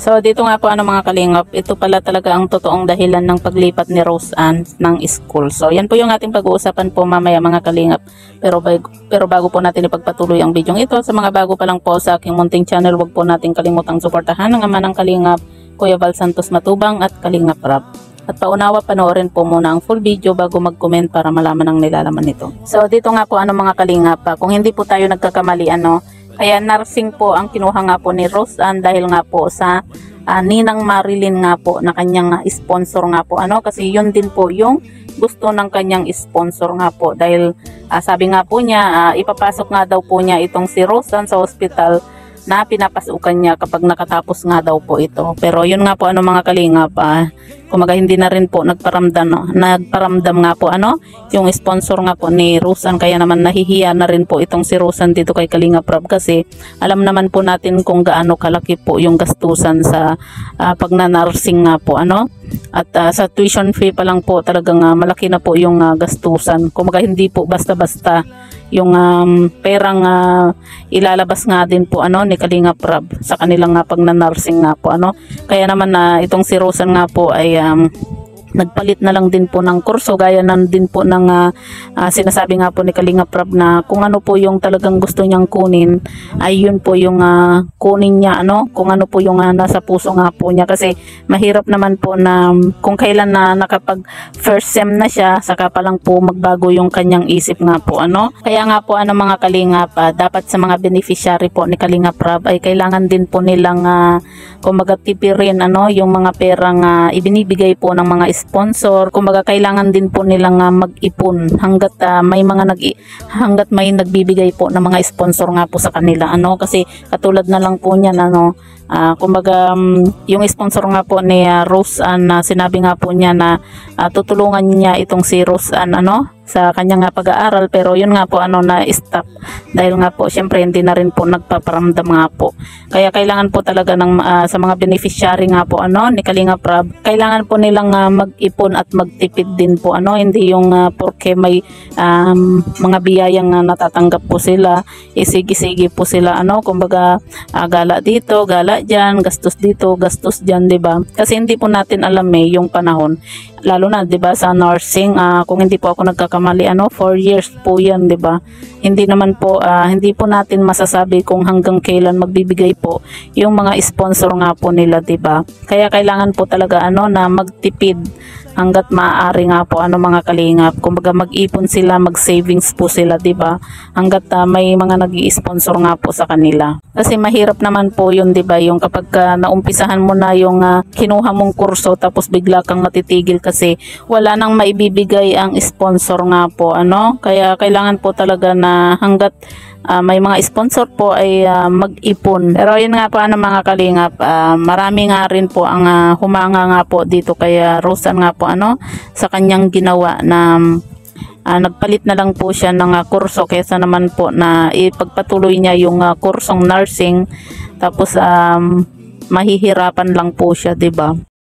So dito nga po mga kalingap, ito pala talaga ang totoong dahilan ng paglipat ni Rose Ann ng school. So yan po yung ating pag-uusapan po mamaya mga kalingap. Pero bago po natin ipagpatuloy ang video ito, sa mga bago pa lang po sa aking munting channel, wag po natin kalimutang suportahan ng ama ng kalingap, Kuya Val Santos Matubang at Kalingap Rab. At paunawa, panoorin po muna ang full video bago mag-comment para malaman ang nilalaman nito. So dito nga po mga kalingap, kung hindi po tayo nagkakamali kaya nursing po ang kinuha nga po ni Rose Ann dahil nga po sa Ninang Marilyn nga po na kanyang sponsor nga po kasi yun din po yung gusto ng kanyang sponsor nga po dahil sabi nga po niya ipapasok nga daw po niya itong si Rose Ann sa hospital na pinapasukan niya kapag nakatapos nga daw po ito. Pero yun nga po mga kalingap, kumaga hindi na rin po nagparamdam nga po yung sponsor nga po ni Rose Ann, kaya naman nahihiya na rin po itong si Rose Ann dito kay Kalingap Rab kasi alam naman po natin kung gaano kalaki po yung gastusan sa pagna-nursing nga po at sa tuition fee pa lang po talagang malaki na po yung gastusan. Kumaga hindi po basta-basta yung perang ilalabas nga din po ni Kalingap Rab sa kanilang pagna-nursing nga po kaya naman itong si Rose Ann nga po ay nagpalit na lang din po ng kurso gaya nan din po ng sinasabi nga po ni Kalingap Rab na kung ano po yung talagang gusto niyang kunin ay yun po yung kunin niya kung ano po yung nasa puso nga po niya kasi mahirap naman po na kung kailan na nakapag first sem na siya saka pa lang po magbago yung kanyang isip nga po kaya nga po mga kalingap dapat sa mga beneficiary po ni Kalingap Rab ay kailangan din po nilang kumbaga tipirin yung mga perang ibinibigay po ng mga sponsor. Kumbaga kailangan din po nilang mag-ipon hanggat may nagbibigay po ng mga sponsor nga po sa kanila kasi katulad na lang po niyan kumbaga yung sponsor nga po ni Rose Ann sinabi nga po niya na tutulungan niya itong si Rose Ann sa kanyang pag-aaral, pero yun nga po na stop dahil nga po syempre hindi na rin po nagpaparamdam nga po. Kaya kailangan po talaga ng sa mga beneficiary nga po ni Kalingap Rab, kailangan po nilang mag-ipon at magtipid din po hindi yung porque may mga biyayang natatanggap po sila, isigi-sigi po sila kumbaga gala dito, gala diyan, gastos dito, gastos diyan, 'di ba? Kasi hindi po natin alam yung panahon. Lalo na 'di ba sa nursing, kung hindi po ako nagkakamali 4 years po 'yan, 'di ba? Hindi naman po hindi po natin masasabi kung hanggang kailan magbibigay po yung mga sponsor nga po nila, 'di ba? Kaya kailangan po talaga na magtipid hanggat maaari nga po mga kalingap. Kumbaga mag-ipon sila, mag-savings po sila, 'di ba? Hanggat may mga nag-i-sponsor nga po sa kanila. Kasi mahirap naman po 'yun, 'di ba? Yung kapag naumpisahan mo na yung kinuha mong kurso tapos bigla kang matitigil kasi wala nang maibibigay ang sponsor nga po Kaya kailangan po talaga na hanggat may mga sponsor po ay mag-ipon. Pero yun nga po mga kalingap, marami nga rin po ang humanga nga po dito kay Rose Ann nga po sa kanyang ginawa na nagpalit na lang po siya ng kurso kaysa naman po na ipagpatuloy niya yung kursong nursing tapos mahihirapan lang po siya, 'di ba?